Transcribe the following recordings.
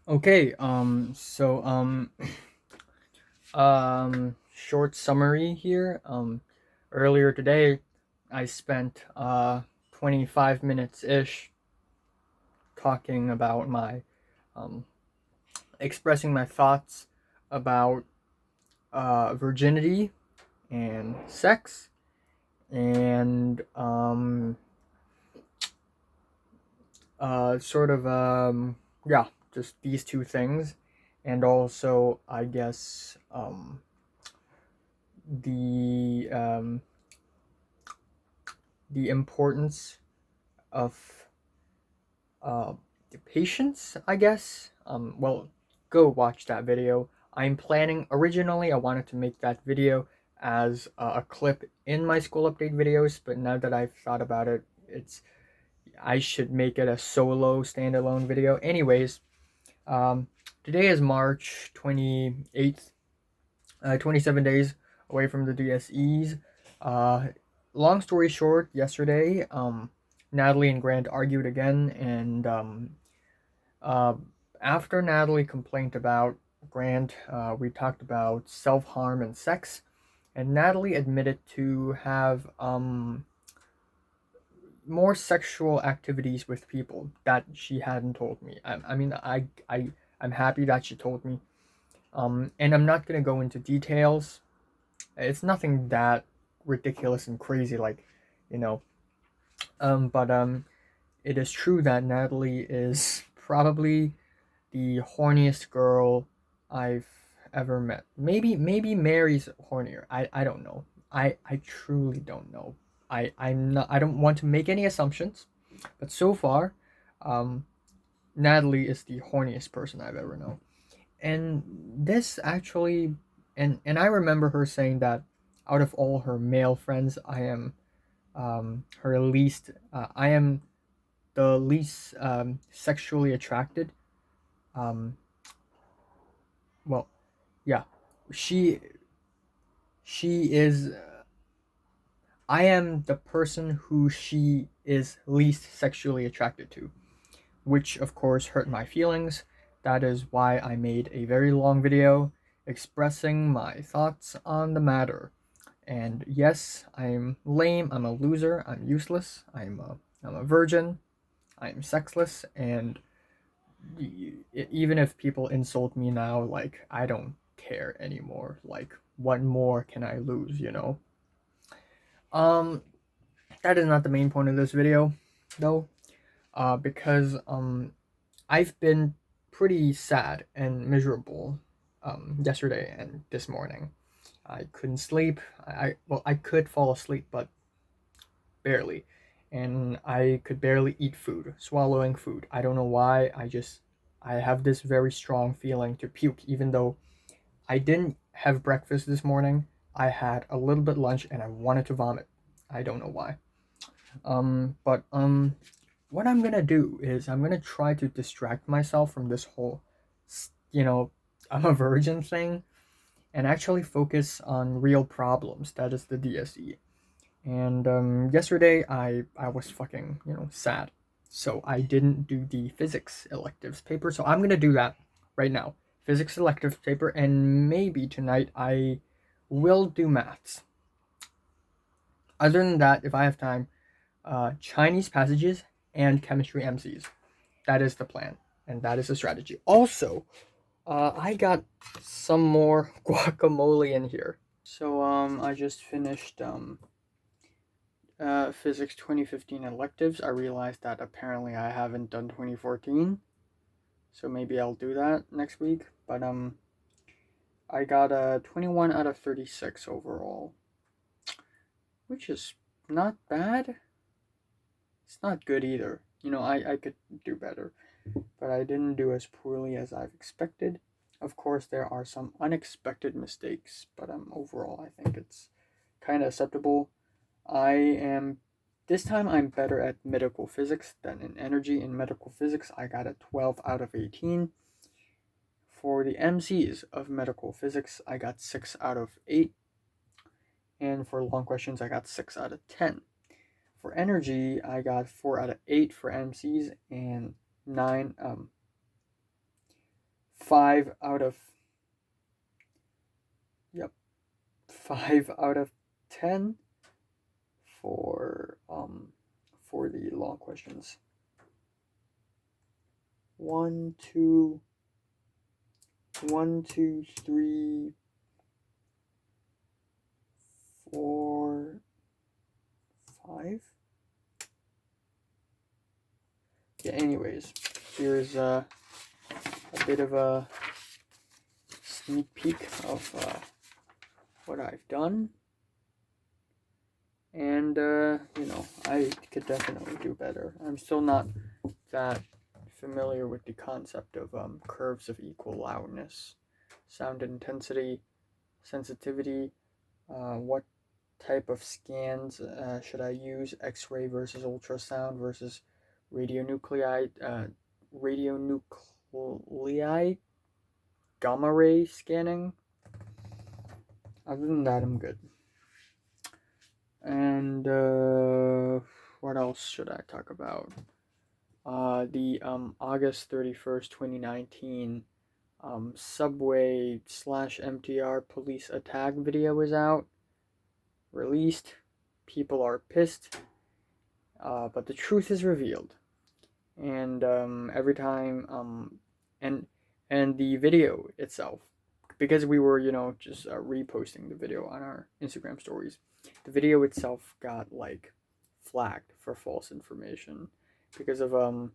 Okay, short summary here. Earlier today, I spent 25 minutes ish talking about um, expressing my thoughts about virginity and sex, and sort of, yeah, just these two things, and also, I guess, the um, the importance of uh, patience, I guess. Well, go watch that video. I'm planning, originally, I wanted to make that video as a clip in my school update videos, but now that I've thought about it, I should make it a solo standalone video. Anyways, um, today is March 28th, 27 days away from the DSEs. Uh, Long story short, yesterday, Natalie and Grant argued again, and uh, after Natalie complained about Grant, we talked about self harm and sex, and Natalie admitted to have more sexual activities with people that she hadn't told me. I'm happy that she told me. And I'm not gonna go into details. It's nothing that ridiculous and crazy, like, you know. But it is true that Natalie is probably the horniest girl I've ever met. Maybe Mary's hornier. I don't know. I truly don't know. I don't want to make any assumptions, but so far, um, Natalie is the horniest person I've ever known. And this actually, and I remember her saying that out of all her male friends, I am her least. I am the least sexually attracted. Um, well, yeah, she she is. I am the person who she is least sexually attracted to, which of course hurt my feelings. That is why I made a very long video expressing my thoughts on the matter. And yes, I'm lame, I'm a loser, I'm useless, I'm a virgin, I'm sexless, and even if people insult me now, like, I don't care anymore. Like, what more can I lose, you know? Um, that is not the main point of this video, though, because I've been pretty sad and miserable yesterday and this morning. I couldn't sleep. I could fall asleep, but barely, and I could barely eat food, swallowing food. I don't know why. I have this very strong feeling to puke, even though I didn't have breakfast this morning. I had a little bit lunch, and I wanted to vomit. I don't know why. But what I'm gonna do is I'm gonna try to distract myself from this whole, you know, I'm a virgin thing, and actually focus on real problems. That is the DSE. And yesterday I was fucking, sad. So I didn't do the physics electives paper. So I'm gonna do that right now. Physics electives paper, and maybe tonight I will do maths. Other than that, if I have time, Chinese passages and chemistry MCs. That is the plan, and that is the strategy. Also, I got some more guacamole in here. So I just finished physics 2015 electives. I realized that apparently I haven't done 2014, so maybe I'll do that next week. But I got a 21 out of 36 overall, which is not bad. It's not good either. I could do better, but I didn't do as poorly as I've expected. Of course, there are some unexpected mistakes, but overall, I think it's kind of acceptable. I am This time I'm better at medical physics than in energy. In medical physics, I got a 12 out of 18. For the MCs of medical physics, I got 6 out of 8. And for long questions, I got 6 out of 10. For energy, I got 4 out of 8 for MCs and 9 5 out of 5 out of 10 for the law questions. 1, 2, 3, 4, 5. Yeah, anyways, here's a bit of a sneak peek of what I've done. And, I could definitely do better. I'm still not that familiar with the concept of curves of equal loudness, sound intensity, sensitivity, what type of scans should I use, X-ray versus ultrasound versus radionuclide, gamma ray scanning. Other than that, I'm good. And what else should I talk about? The August 31st, 2019 Subway / MTR police attack video is out, released. People are pissed, but the truth is revealed. And every time, and the video itself, because we were, just reposting the video on our Instagram stories, the video itself got flagged for false information because of an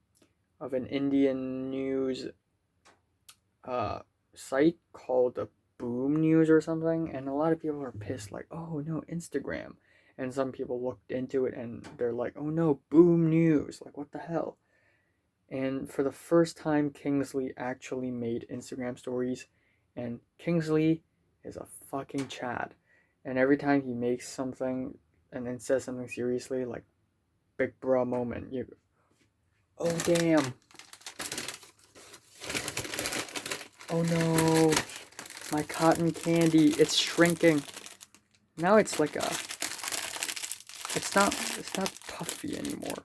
Indian news site called the Boom News or something, and a lot of people are pissed, oh no, Instagram. And some people looked into it and they're like, oh no, Boom News, what the hell. And for the first time, Kingsley actually made Instagram stories, and Kingsley is a fucking Chad. And every time he makes something and then says something seriously, big bra moment, you go, oh damn, oh no, my cotton candy, it's shrinking. Now it's it's not puffy anymore.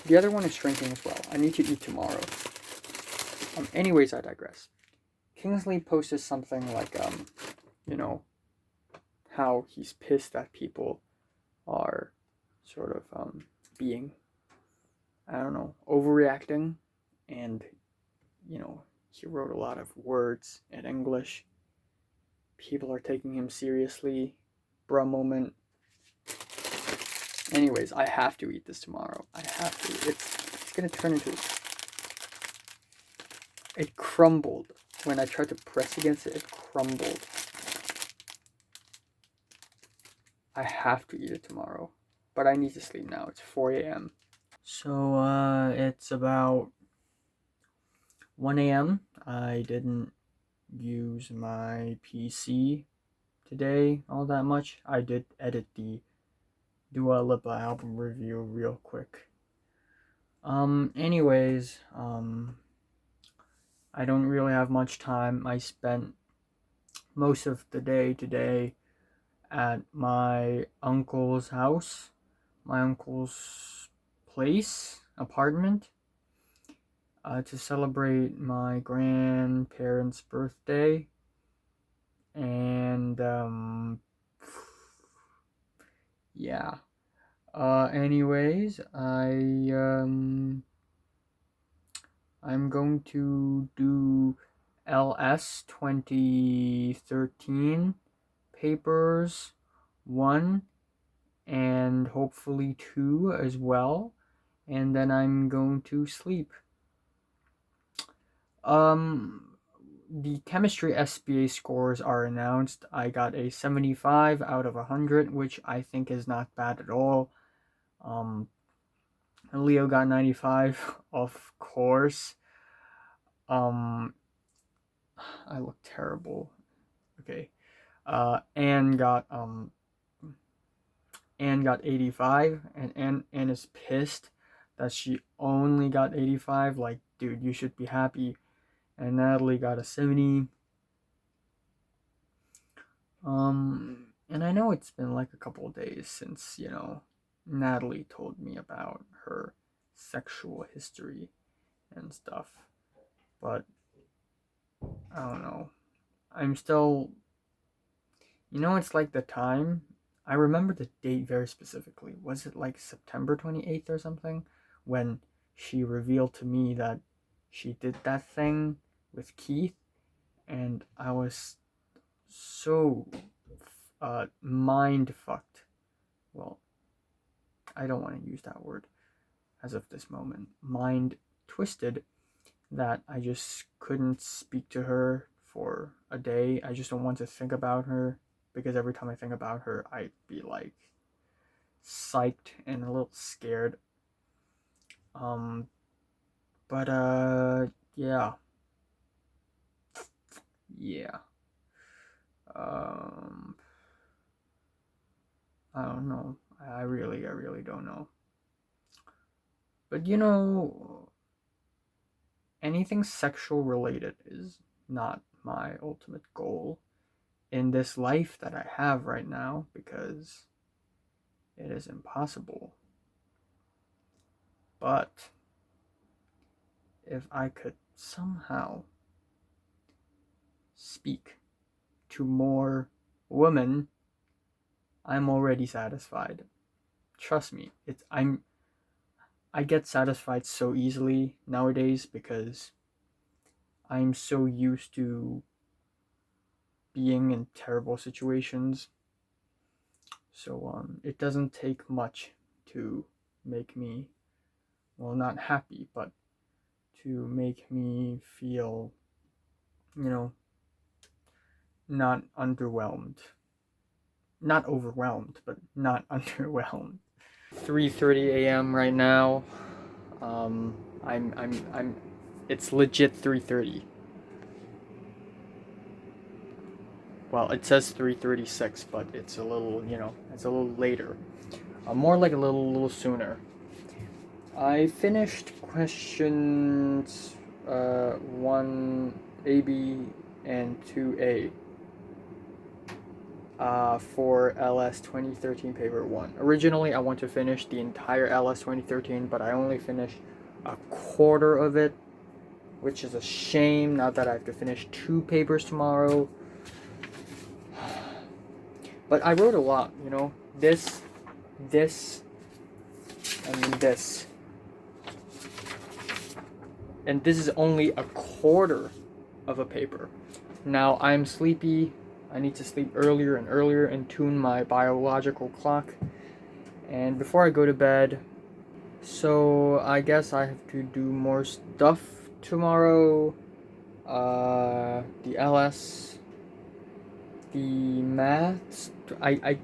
The other one is shrinking as well. I need to eat tomorrow. Anyways, I digress. Kingsley posted something how he's pissed that people are sort of being, I don't know, overreacting. And, he wrote a lot of words in English. People are taking him seriously. Bruh moment. Anyways, I have to eat this tomorrow. I have to. It's gonna turn into... It crumbled. When I tried to press against it, it crumbled. I have to eat it tomorrow. But I need to sleep now. It's 4 a.m. So, it's about 1 a.m. I didn't use my PC today all that much. I did edit the Dua Lipa album review real quick. Anyways, I don't really have much time. I spent most of the day today at my uncle's house, my uncle's apartment, to celebrate my grandparents' birthday. And, yeah. Anyways, I'm going to do LS 2013 papers 1 and hopefully 2 as well, and then I'm going to sleep. The chemistry SBA scores are announced. I got a 75 out of 100, which I think is not bad at all. Leo got 95, of course. I look terrible. Okay. Anne got 85, and Anne is pissed that she only got 85. Dude, you should be happy. And Natalie got a 70. And I know it's been a couple of days since, Natalie told me about her sexual history and stuff. But I don't know. I'm still, it's like the time. I remember the date very specifically. Was it like September 28th or something? When she revealed to me that she did that thing with Keith, and I was so mind fucked. Well, I don't want to use that word as of this moment. Mind twisted, that I just couldn't speak to her for a day. I just don't want to think about her, because every time I think about her, I'd be like psyched and a little scared. Um, but yeah, yeah. Um, I don't know. I really don't know. But anything sexual related is not my ultimate goal in this life that I have right now, because it is impossible. But if I could somehow speak to more women, I'm already satisfied. Trust me, I get satisfied so easily nowadays, because I'm so used to being in terrible situations. So it doesn't take much to make me, well, not happy, but to make me feel, you know, not underwhelmed. Not overwhelmed, but not underwhelmed. 3:30 a.m. right now. Um, I'm. It's legit 3:30. Well, it says 3:36, but it's a little, it's a little later. More like a little sooner. I finished questions 1A, B, and 2A for LS 2013 paper 1. Originally, I want to finish the entire LS 2013, but I only finished a quarter of it, which is a shame now that I have to finish 2 papers tomorrow. But I wrote a lot, this, and this. And this is only a quarter of a paper. Now I'm sleepy. I need to sleep earlier and earlier and tune my biological clock. And before I go to bed, so I guess I have to do more stuff tomorrow. The LS, the maths. I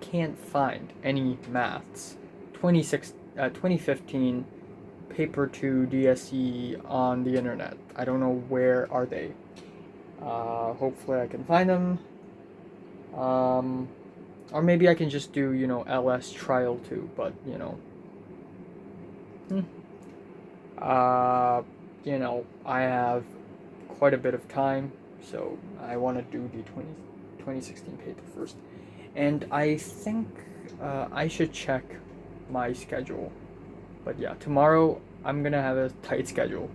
can't find any maths. 2015 paper 2 DSE on the internet. I don't know where are they. Hopefully I can find them. Or maybe I can just do, LS trial 2, but, hmm. uh, I have quite a bit of time, so I want to do the 2016 paper first. And I think I should check my schedule. But yeah, tomorrow I'm gonna have a tight schedule.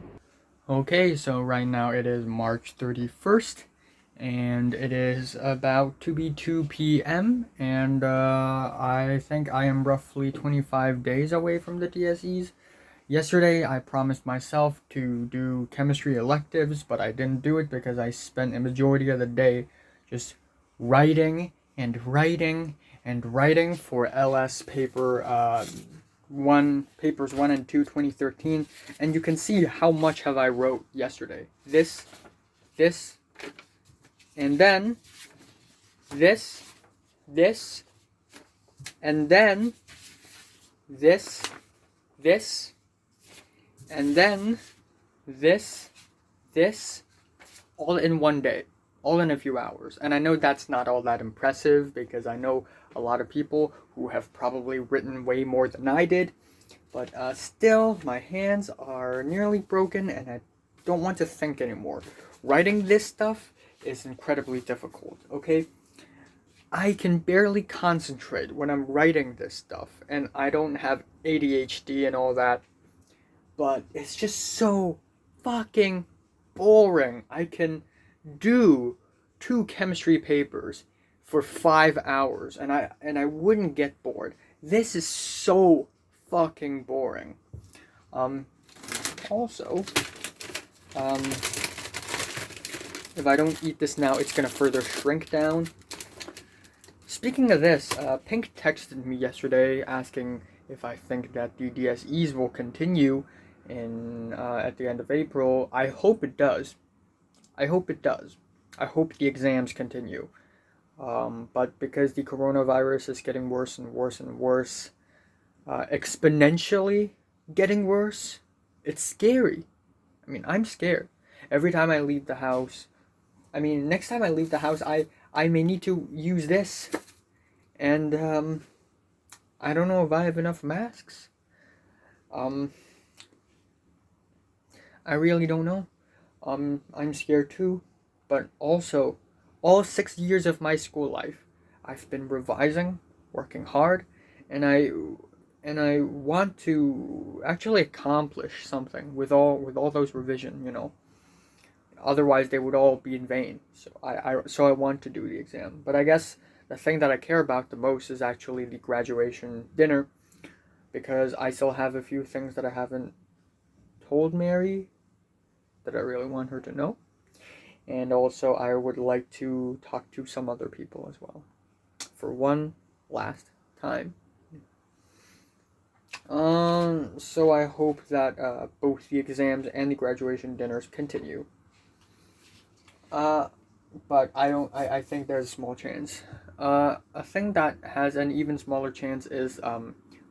Okay, so right now it is March 31st, and it is about to be 2 p.m., and I think I am roughly 25 days away from the DSEs. Yesterday, I promised myself to do chemistry electives, but I didn't do it because I spent a majority of the day just writing and writing and writing for LS paper papers 1 and 2 2013, and you can see how much have I wrote yesterday. This, and then this, and then this, and then this, all in one day, all in a few hours. And I know that's not all that impressive, because I know a lot of people who have probably written way more than I did, but still, my hands are nearly broken, and I don't want to think anymore. Writing this stuff is incredibly difficult, okay? I can barely concentrate when I'm writing this stuff, and I don't have ADHD and all that, but it's just so fucking boring. I can do 2 chemistry papers for 5 hours, and I wouldn't get bored. This is so fucking boring. Also, if I don't eat this now, it's gonna further shrink down. Speaking of this, Pink texted me yesterday asking if I think that the DSEs will continue at the end of April. I hope it does. I hope it does. I hope the exams continue. But because the coronavirus is getting worse and worse and worse, exponentially getting worse, it's scary. I mean, I'm scared. Every time I leave the house, next time I leave the house, I may need to use this. And, I don't know if I have enough masks. I really don't know. I'm scared too. But also, all 6 years of my school life, I've been revising, working hard, and I want to actually accomplish something with all those revision, Otherwise, they would all be in vain. So I want to do the exam. But I guess the thing that I care about the most is actually the graduation dinner, because I still have a few things that I haven't told Mary that I really want her to know. And also, I would like to talk to some other people as well for one last time. So I hope that both the exams and the graduation dinners continue. But I think there's a small chance. A thing that has an even smaller chance is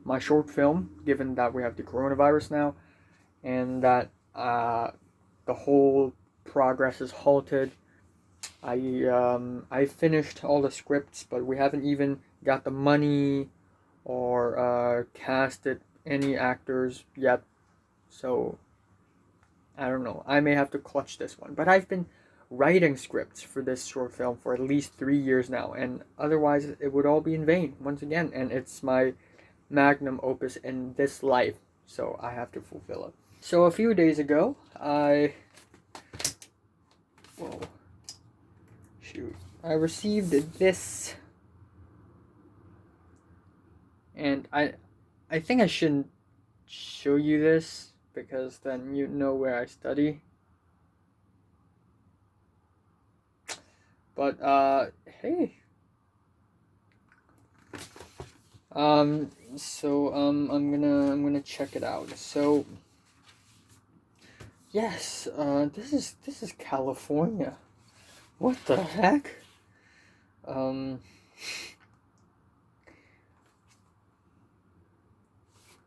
my short film, given that we have the coronavirus now, and that the whole progress is halted. I finished all the scripts, but we haven't even got the money or casted any actors yet. So I don't know. I may have to clutch this one. But I've been writing scripts for this short film for at least 3 years now, and otherwise it would all be in vain once again. And it's my magnum opus in this life, so I have to fulfill it. So a few days ago, I received this, and I think I shouldn't show you this because then you know where I study. But hey. So I'm gonna check it out. So yes, this is California. What the heck?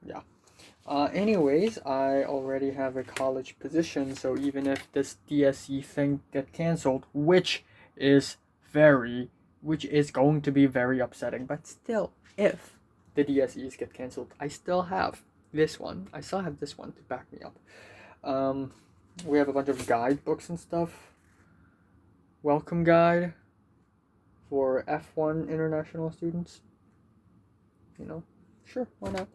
Yeah. Anyways, I already have a college position, so even if this DSE thing get canceled, which is going to be very upsetting, but still, if the DSEs get canceled, I still have this one. I still have this one to back me up. We have a bunch of guidebooks and stuff. Welcome guide for F1 international students. Sure, why not?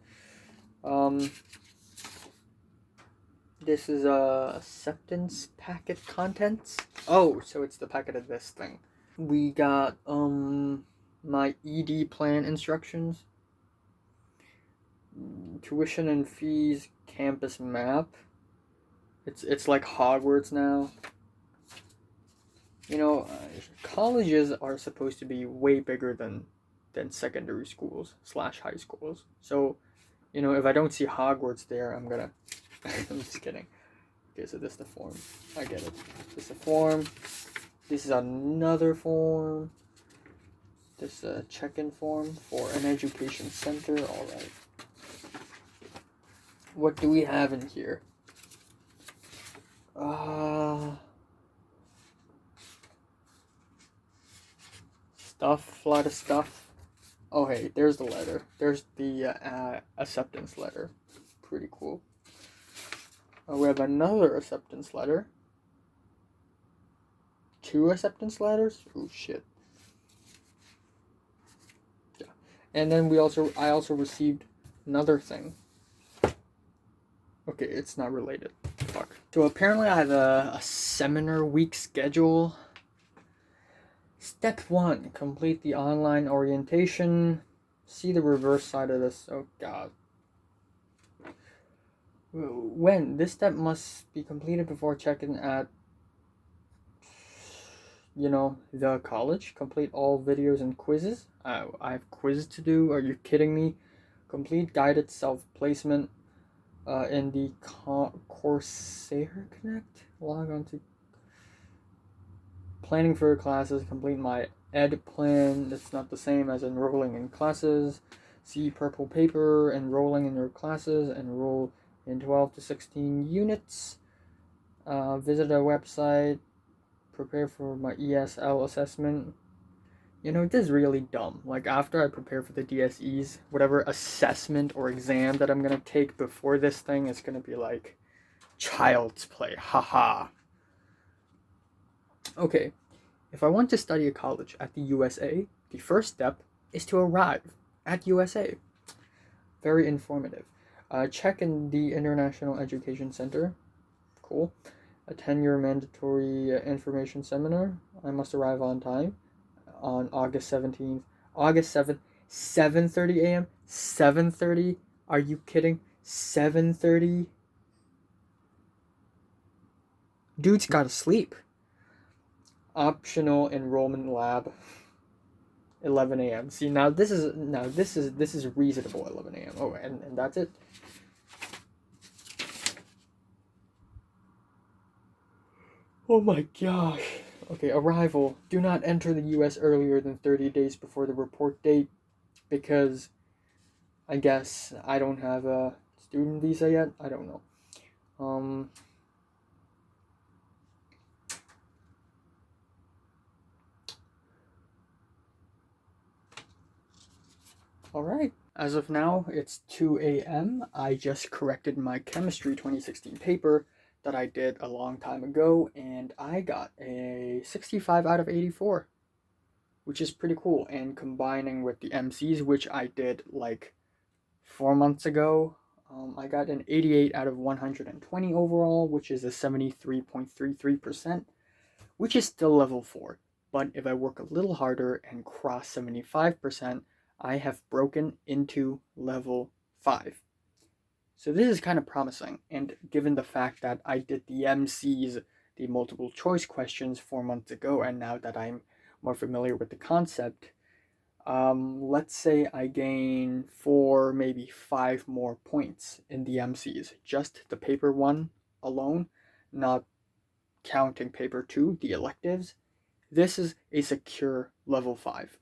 This is acceptance packet contents. Oh, so it's the packet of this thing. We got my ED plan instructions, tuition and fees campus map. It's like Hogwarts now. Colleges are supposed to be way bigger than secondary schools / high schools. So, if I don't see Hogwarts there, I'm gonna. I'm just kidding. Okay, so this is the form. I get it. This is the form. This is another form. This is a check-in form for an education center. All right. What do we have in here? Stuff. A lot of stuff. Oh, hey, there's the letter. There's the acceptance letter. Pretty cool. We have another acceptance letter. 2 acceptance letters? Oh, shit. Yeah. And then I also received another thing. Okay, it's not related. Fuck. So apparently I have a seminar week schedule. Step 1, complete the online orientation. See the reverse side of this. Oh god. When? This step must be completed before checking at, the college. Complete all videos and quizzes. I have quizzes to do. Are you kidding me? Complete guided self-placement in the Coursera Connect. Log on to planning for classes. Complete my ed plan. That's not the same as enrolling in classes. See purple paper. Enrolling in your classes. Enroll in 12 to 16 units. Visit our website. Prepare for my ESL assessment. This is really dumb. Like, after I prepare for the DSEs, whatever assessment or exam that I'm gonna take before this thing is gonna be like child's play. Haha. Okay, if I want to study at college at the USA, the first step is to arrive at USA. Very informative. Check in the International Education Center. Cool. Attend your mandatory information seminar. I must arrive on time on August 17th. August 7th, 7:30 a.m. 7:30? Are you kidding? 7:30? Dude's gotta sleep. Optional enrollment lab. 11 a.m. See, this is reasonable. 11 a.m. Oh, and that's it. Oh my gosh. Okay, arrival. Do not enter the US earlier than 30 days before the report date, because I guess I don't have a student visa yet. I don't know. Alright. As of now, it's 2 a.m. I just corrected my chemistry 2016 paper that I did a long time ago, and I got a 65 out of 84, which is pretty cool. And combining with the MCs, which I did like 4 months ago, I got an 88 out of 120 overall, which is a 73.33%, which is still level 4. But if I work a little harder and cross 75%, I have broken into level 5. So this is kind of promising, and given the fact that I did the MCs, the multiple choice questions 4 months ago, and now that I'm more familiar with the concept, let's say I gain 4, maybe 5 more points in the MCs, just the paper 1 alone, not counting paper 2, the electives. This is a secure level 5.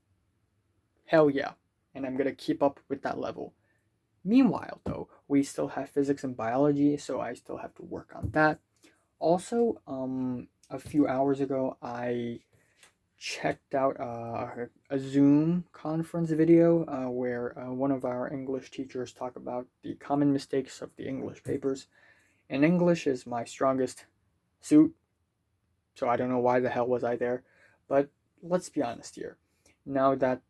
Hell yeah. And I'm gonna keep up with that level. Meanwhile, though, we still have physics and biology, so I still have to work on that. Also, a few hours ago, I checked out a Zoom conference video where one of our English teachers talked about the common mistakes of the English papers. And English is my strongest suit, so I don't know why the hell was I there. But let's be honest here. Now that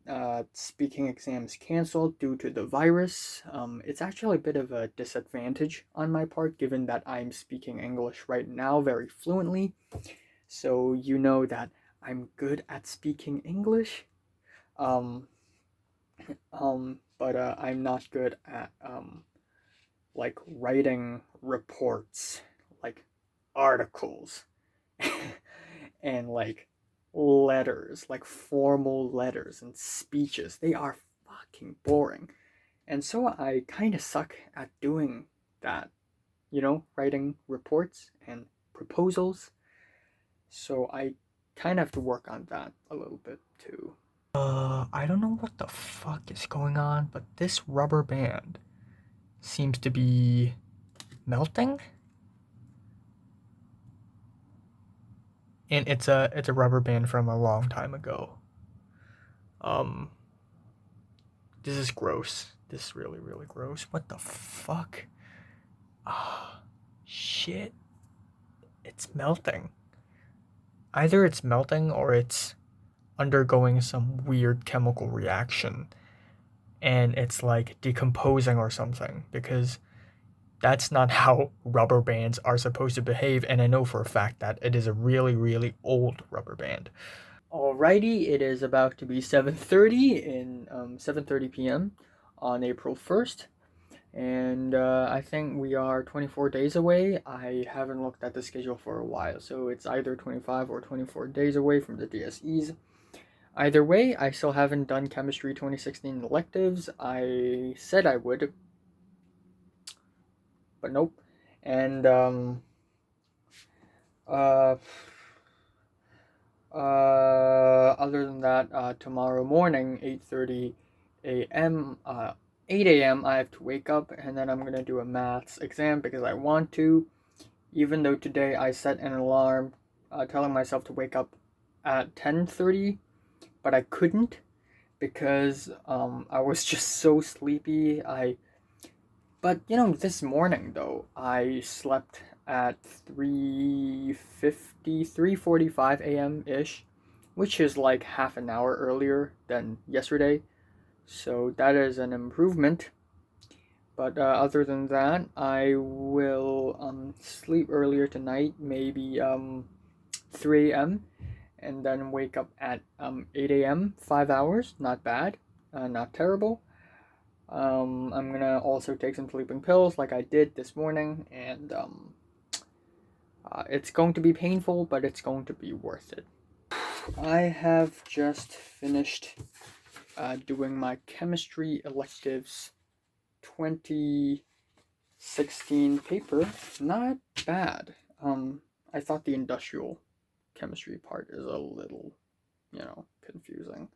speaking exam is canceled due to the virus, it's actually a bit of a disadvantage on my part, given that I'm speaking English right now very fluently. So you know that I'm good at speaking English, but I'm not good at like writing reports, like articles, and like letters, like formal letters and speeches. They are fucking boring. And so I kind of suck at doing that, writing reports and proposals. So I kind of have to work on that a little bit too. I don't know what the fuck is going on, but this rubber band seems to be melting. And it's a rubber band from a long time ago. This is gross. This is really, really gross. What the fuck? Ah, shit. It's melting. Either it's melting or it's undergoing some weird chemical reaction and it's like decomposing or something, because That's not how rubber bands are supposed to behave, and I know for a fact that it is a really, really old rubber band. Alrighty, it is about to be 7:30 p.m. on April 1st, and I think we are 24 days away. I haven't looked at the schedule for a while, so it's either 25 or 24 days away from the DSEs. Either way, I still haven't done Chemistry 2016 electives. I said I would, but nope. And uh, other than that, tomorrow morning, 8:30 a.m., 8 a.m., I have to wake up, and then I'm gonna do a maths exam because I want to. Even though today I set an alarm telling myself to wake up at 10:30, but I couldn't because I was just so sleepy. But this morning though, I slept at 3:45 a.m. ish, which is like half an hour earlier than yesterday. So that is an improvement. But other than that, I will sleep earlier tonight, maybe 3 a.m., and then wake up at 8 a.m., 5 hours, not bad, not terrible. I'm gonna also take some sleeping pills like I did this morning, and it's going to be painful, but it's going to be worth it. I have just finished doing my chemistry electives 2016 paper. Not bad. I thought the industrial chemistry part is a little, confusing,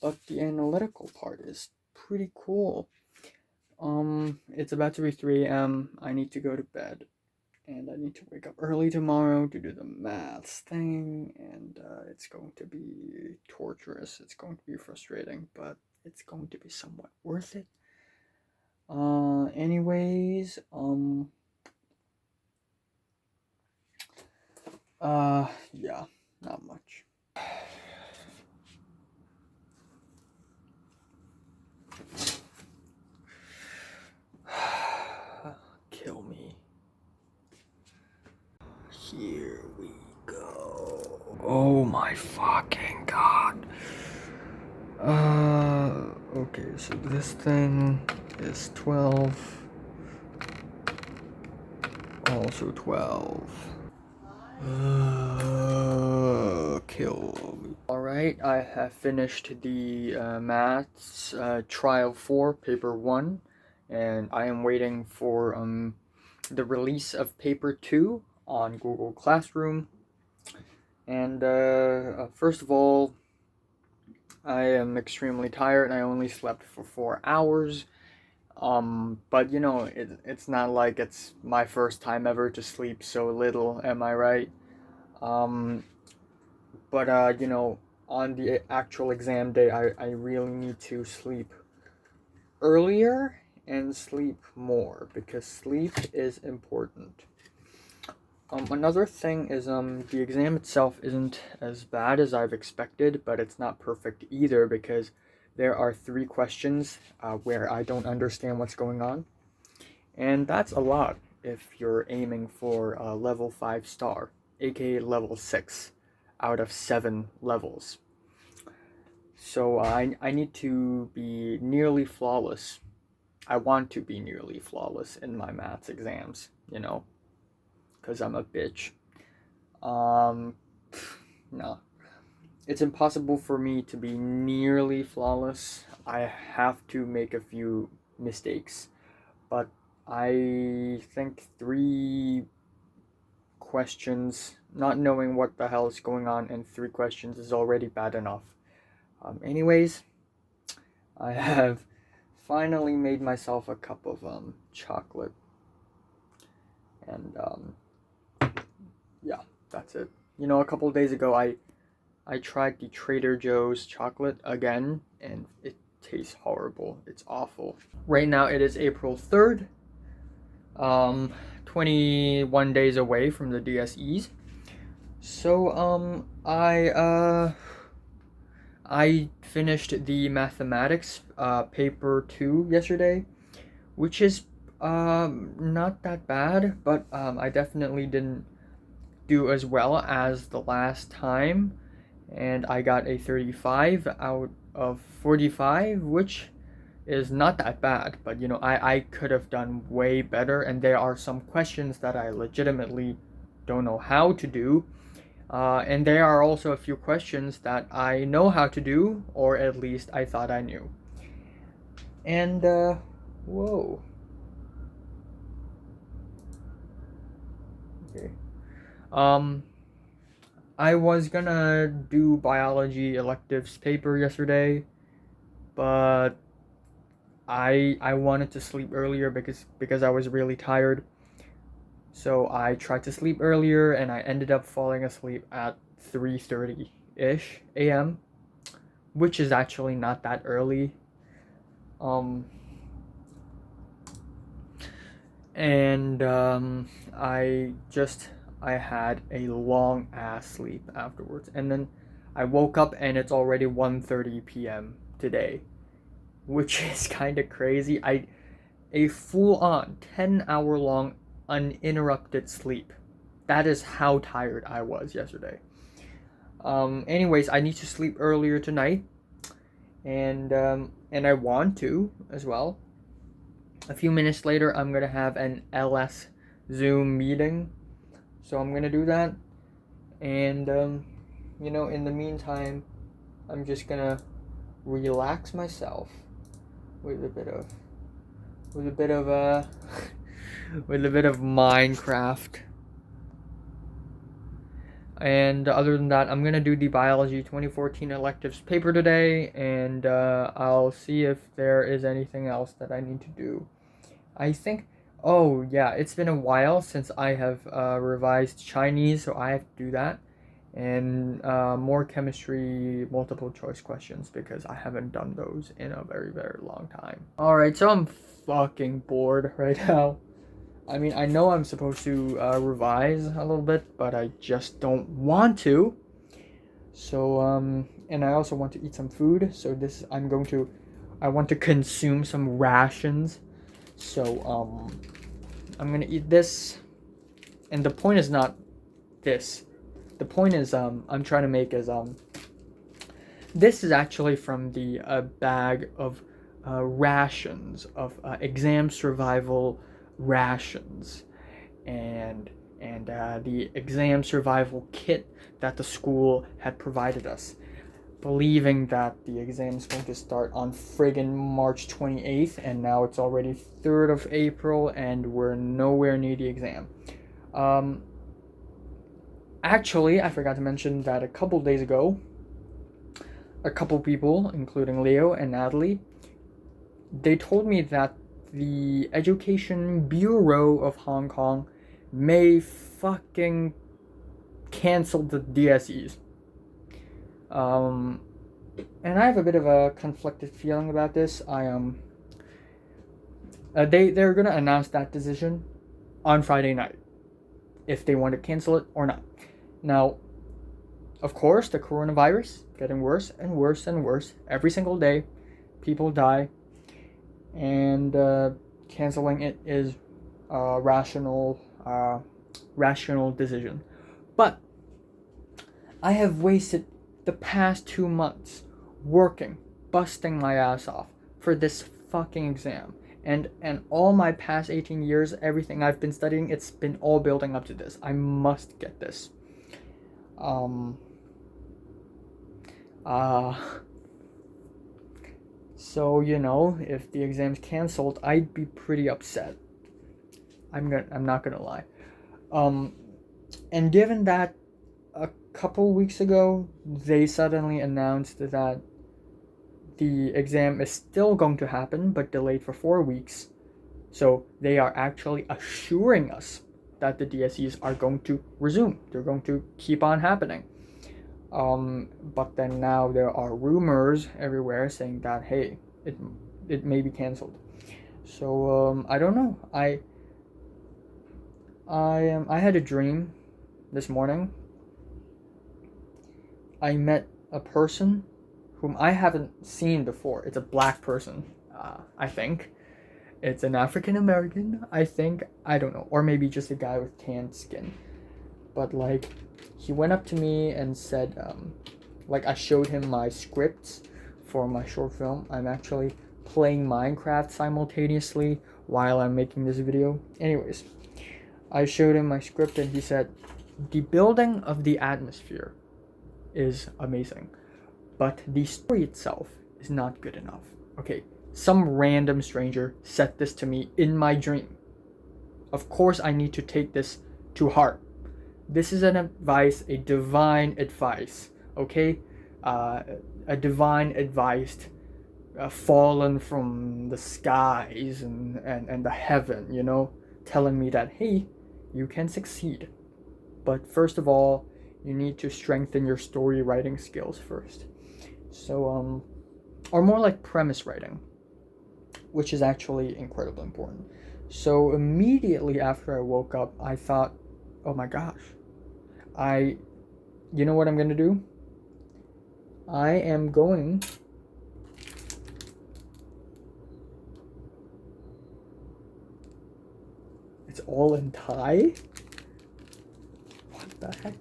but the analytical part is pretty cool. It's about to be 3 a.m. I need to go to bed, and I need to wake up early tomorrow to do the maths thing, and it's going to be torturous. It's going to be frustrating, but it's going to be somewhat worth it. Anyways, yeah, not much. Kill me. Here we go. Oh my fucking god. Okay, so this thing is 12. Also 12. Kill me. Alright, I have finished the maths trial 4, paper 1, and I am waiting for the release of paper 2 on Google Classroom. And first of all, I am extremely tired, and I only slept for 4 hours. But it's not like it's my first time ever to sleep so little, am I right? But on the actual exam day, I really need to sleep earlier and sleep more because sleep is important. Another thing is the exam itself isn't as bad as I've expected, but it's not perfect either because there are 3 questions where I don't understand what's going on, and that's a lot if you're aiming for a level 5 star, aka level 6 out of 7 levels. So I need to be nearly flawless. I want to be nearly flawless in my maths exams, because I'm a bitch. No. It's impossible for me to be nearly flawless. I have to make a few mistakes. But I think 3 questions, not knowing what the hell is going on in 3 questions is already bad enough. Anyways, I have finally made myself a cup of chocolate. And yeah, that's it. A couple days ago I tried the Trader Joe's chocolate again, and it tastes horrible. It's awful. Right now it is April 3rd. 21 days away from the DSEs. So I finished the mathematics paper 2 yesterday, which is Not that bad, but I definitely didn't do as well as the last time, and I got a 35 out of 45, which is not that bad, but I could have done way better, and there are some questions that I legitimately don't know how to do. And there are also a few questions that I know how to do, or at least I thought I knew. And, whoa. Okay. Um, I was gonna do biology electives paper yesterday, but I wanted to sleep earlier because I was really tired. So I tried to sleep earlier and I ended up falling asleep at 3:30 ish a.m., which is actually not that early. Um and I had a long ass sleep afterwards. And then I woke up and it's already 1:30 p.m. today, which is kind of crazy. I A full on 10-hour long uninterrupted sleep. That is how tired I was yesterday. Anyways, I need to sleep earlier tonight, and I want to as well. A few minutes later, I'm gonna have an LS Zoom meeting, so I'm gonna do that. And in the meantime, I'm just gonna relax myself with a bit of with a bit of with a bit of Minecraft. And other than that, I'm gonna do the biology 2014 electives paper today, and I'll see if there is anything else that I need to do. I think. Oh yeah, it's been a while since I have revised Chinese, so I have to do that, and more chemistry multiple choice questions because I haven't done those in a very very long time. All right, so I'm fucking bored right now. I mean, I know I'm supposed to revise a little bit, but I just don't want to. So, and I also want to eat some food. So I want to consume some rations. So, I'm gonna eat this. And the point is not this. The point is, I'm trying to make is, this is actually from the bag of rations of exam survival rations, and the exam survival kit that the school had provided us, believing that the exam is going to start on friggin' March 28th, and now it's already 3rd of April, and we're nowhere near the exam. Actually, I forgot to mention that a couple days ago, a couple people, including Leo and Natalie, they told me that the Education Bureau of Hong Kong may fucking cancel the DSEs. And I have a bit of a conflicted feeling about this. They're gonna announce that decision on Friday night, if they want to cancel it or not. Now, of course, the coronavirus getting worse and worse and worse every single day. People die, and canceling it is a rational decision. But I have wasted the past 2 months working, busting my ass off for this fucking exam. And all my past 18 years, everything I've been studying, it's been all building up to this. I must get this. So if the exam's canceled, I'd be pretty upset. I'm not gonna lie. And given that a couple weeks ago they suddenly announced that the exam is still going to happen but delayed for 4 weeks, so they are actually assuring us that the DSEs are going to resume. They're going to keep on happening. But then now there are rumors everywhere saying that, hey, it may be canceled. So I don't know. I had a dream this morning. I met a person whom I haven't seen before. It's a black person, I think, It's an African American, I think. I don't know. Or maybe just a guy with tan skin. But like, he went up to me and said, like, I showed him my scripts for my short film. I'm actually playing Minecraft simultaneously while I'm making this video. Anyways, I showed him my script and he said, the building of the atmosphere is amazing, but the story itself is not good enough. Okay, some random stranger said this to me in my dream. Of course, I need to take this to heart. This is an advice, a divine advice, okay? A divine advice fallen from the skies and the heaven, you know, telling me that, hey, you can succeed. But first of all, you need to strengthen your story writing skills first. So, or more like premise writing, which is actually incredibly important. So immediately after I woke up, I thought, oh my gosh, you know what I'm going to do? I am going it's all in Thai? What the heck?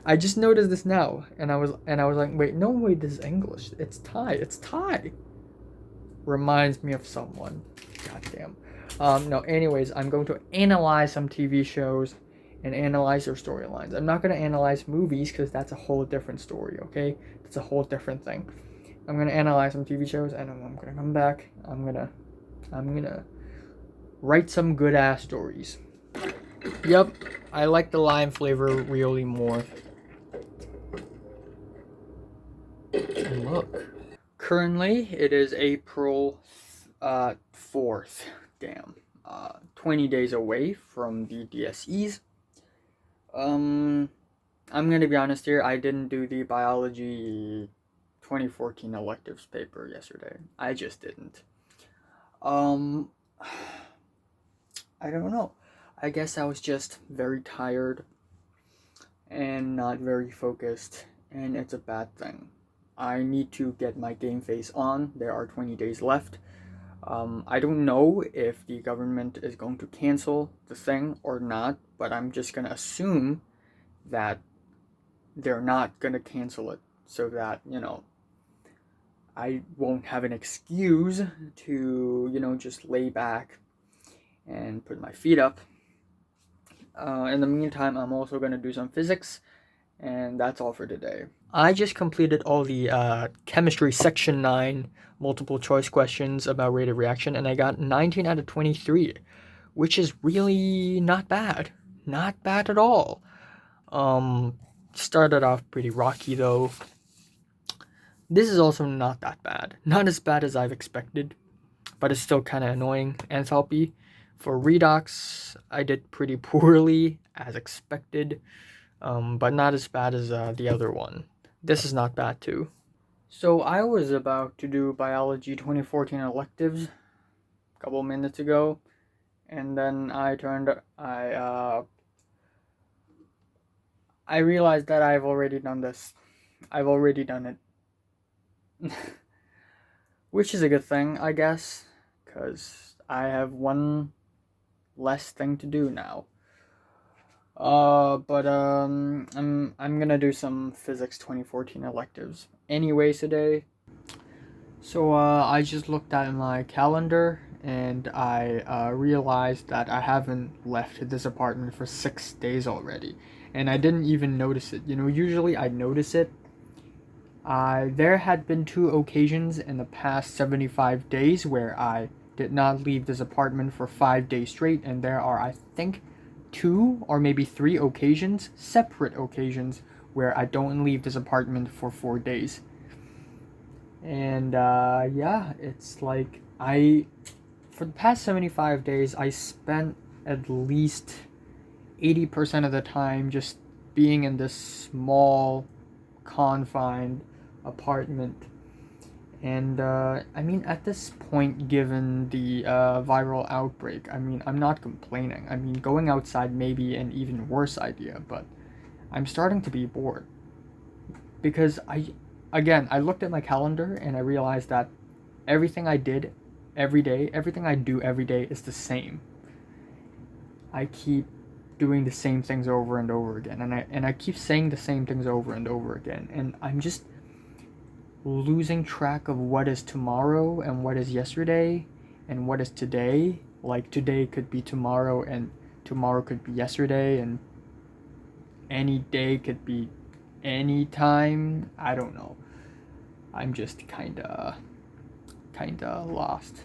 I just noticed this now, and I was like, wait, this is English. It's Thai. It's Thai. Reminds me of someone. Goddamn. No, anyways, I'm going to analyze some TV shows and analyze their storylines. I'm not going to analyze movies because that's a whole different story, okay? It's a whole different thing. I'm going to analyze some TV shows and I'm going to come back. I'm going to write some good ass stories. Yep, I like the lime flavor really more. And look. Currently, it is April 4th. Damn. 20 days away from the DSEs. I'm gonna be honest here, I didn't do the biology 2014 electives paper yesterday. I just didn't. I don't know. I guess I was just very tired and not very focused, and it's a bad thing. I need to get my game face on. There are 20 days left. I don't know if the government is going to cancel the thing or not, but I'm just going to assume that they're not going to cancel it so that, you know, I won't have an excuse to, you know, just lay back and put my feet up. In the meantime, I'm also going to do some physics, and that's all for today. I just completed all the chemistry section 9 multiple choice questions about rate of reaction, and I got 19 out of 23, which is really not bad. Not bad at all. Started off pretty rocky though. This is also not that bad. Not as bad as I've expected, but it's still kind of annoying. Enthalpy. For redox, I did pretty poorly, as expected, but not as bad as the other one. This is not bad too. So I was about to do biology 2014 electives a couple minutes ago, and then I realized that I've already done this. I've already done it. Which is a good thing, I guess, because I have one less thing to do now. I'm gonna do some physics 2014 electives anyways today. So I just looked at my calendar and I realized that I haven't left this apartment for 6 days already, and I didn't even notice it. You know, usually I notice it. There had been 2 occasions in the past 75 days where I did not leave this apartment for 5 days straight, and there are, I think, 2 or maybe 3 occasions, separate occasions, where I don't leave this apartment for 4 days. And yeah, it's like for the past 75 days, I spent at least 80% of the time just being in this small, confined apartment. And I mean, at this point, given the viral outbreak, I mean, I'm not complaining. I mean, going outside may be an even worse idea, but I'm starting to be bored. Because I looked at my calendar and I realized that everything I did every day. Everything I do every day is the same. I keep doing the same things over and over again, and I keep saying the same things over and over again, and I'm just losing track of what is tomorrow and what is yesterday and what is today. Like today could be tomorrow and tomorrow could be yesterday, and any day could be any time. I don't know. I'm just kinda lost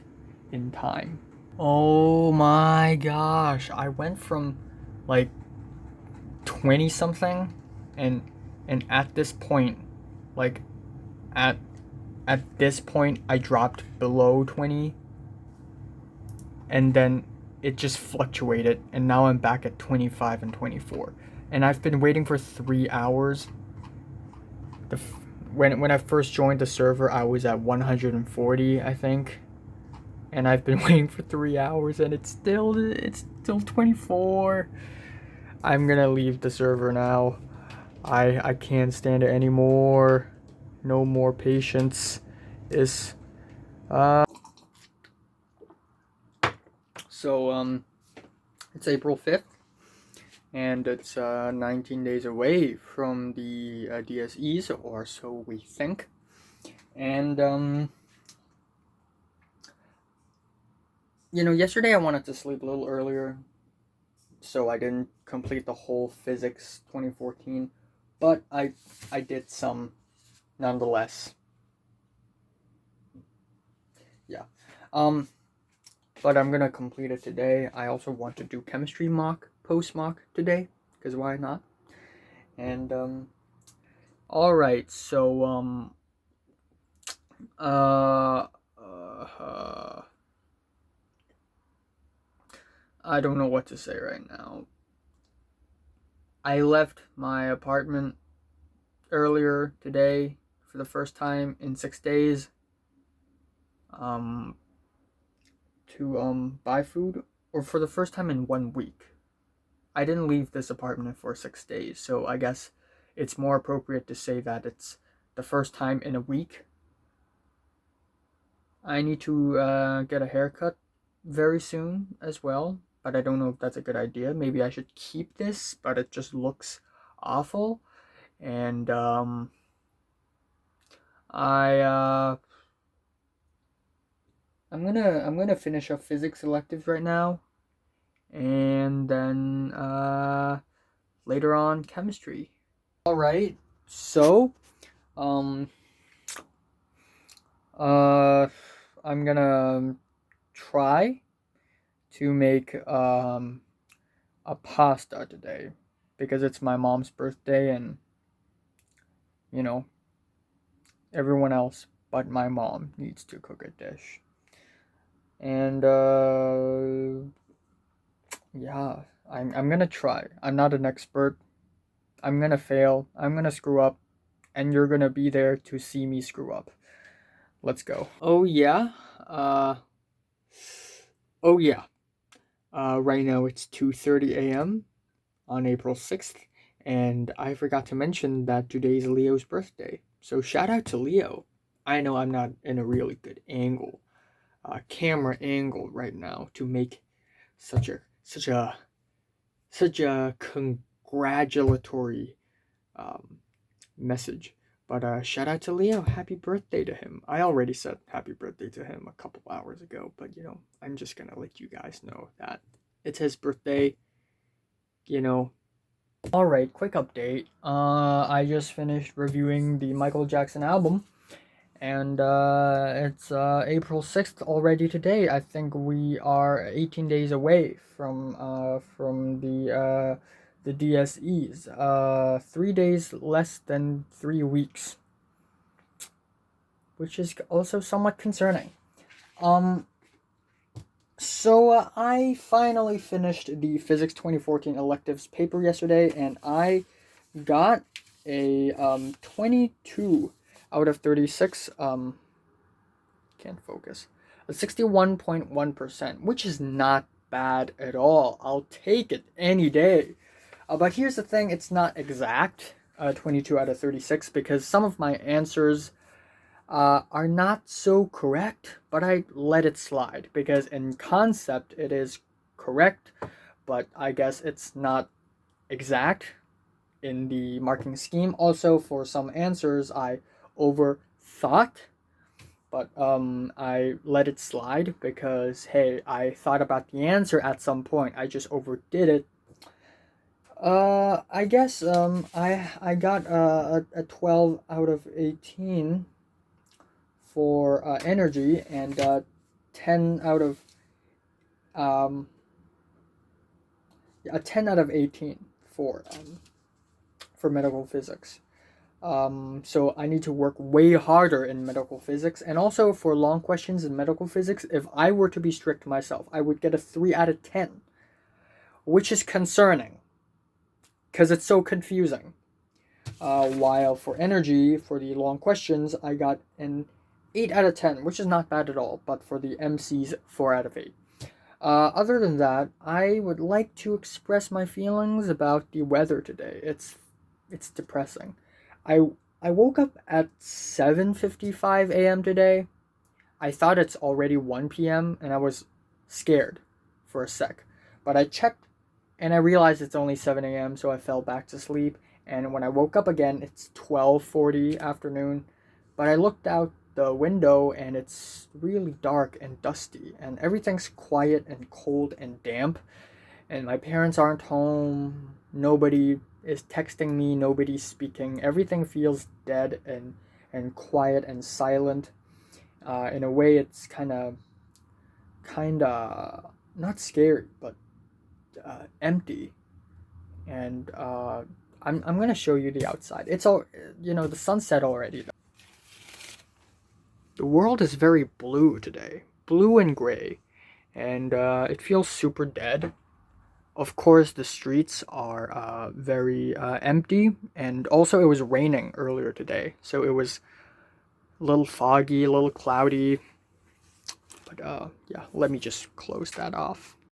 in time. Oh my gosh, I went from like 20 something, and at this point, like at this point I dropped below 20, and then it just fluctuated, and now I'm back at 25 and 24, and I've been waiting for 3 hours. When I first joined the server, I was at 140, I think, and I've been waiting for 3 hours, and it's still 24. I'm gonna leave the server now. I can't stand it anymore. No more patience. It's it's April 5th, and it's 19 days away from the DSEs, or so we think. And yesterday I wanted to sleep a little earlier, so I didn't complete the whole physics 2014, but I did some nonetheless. Yeah. But I'm gonna complete it today. I also want to do chemistry post mock today, because why not? And alright, so I don't know what to say right now. I left my apartment earlier today for the first time in 6 days to buy food, or for the first time in 1 week. I didn't leave this apartment for 6 days, so I guess it's more appropriate to say that it's the first time in a week. I need to get a haircut very soon as well, but I don't know if that's a good idea. Maybe I should keep this, but it just looks awful. And I'm gonna finish up physics electives right now, and then later on chemistry. All right, so I'm gonna try to make a pasta today, because it's my mom's birthday, and everyone else but my mom needs to cook a dish. And yeah, I'm gonna try. I'm not an expert. I'm gonna fail. I'm gonna screw up, and you're gonna be there to see me screw up. Let's go. Oh yeah. Right now it's 2:30 a.m. on April 6th, and I forgot to mention that today's Leo's birthday. So shout out to Leo. I know I'm not in a really good camera angle right now to make such a congratulatory message. But shout out to Leo. Happy birthday to him. I already said happy birthday to him a couple hours ago, but I'm just gonna let you guys know that it's his birthday. Alright, quick update. I just finished reviewing the Michael Jackson album, and it's April 6th already today. I think we are 18 days away from the DSEs. 3 days less than 3 weeks, which is also somewhat concerning. So I finally finished the Physics 2014 electives paper yesterday, and I got a 22 out of 36. Can't focus. A 61.1%, which is not bad at all. I'll take it any day. But here's the thing: it's not exact. 22 out of 36, because some of my answers are not so correct, but I let it slide because in concept it is correct, but I guess it's not exact in the marking scheme. Also, for some answers, I overthought, but I let it slide because hey, I thought about the answer at some point. I just overdid it. I guess I got a 12 out of 18 for energy and 10 out of um a 10 out of 18 for medical physics. So I need to work way harder in medical physics, and also for long questions in medical physics. If I were to be strict myself, I would get a 3 out of 10, which is concerning because it's so confusing. While for energy, for the long questions, I got an 8 out of 10, which is not bad at all, but for the MCs, 4 out of 8. Other than that, I would like to express my feelings about the weather today. It's depressing. I I woke up at 7:55 a.m. today. I thought it's already 1 p.m. and I was scared for a sec. But I checked and I realized it's only 7 a.m., so I fell back to sleep. And when I woke up again, it's 12:40 afternoon. But I looked out the window and it's really dark and dusty and everything's quiet and cold and damp, and my parents aren't home. Nobody is texting me, nobody's speaking. Everything feels dead and quiet and silent. In a way, it's kind of not scary, but empty. And I'm gonna show you the outside. It's all the sunset already. The world is very blue today, blue and gray, and it feels super dead. Of course, the streets are very empty, and also it was raining earlier today, so it was a little foggy, a little cloudy. But yeah, let me just close that off.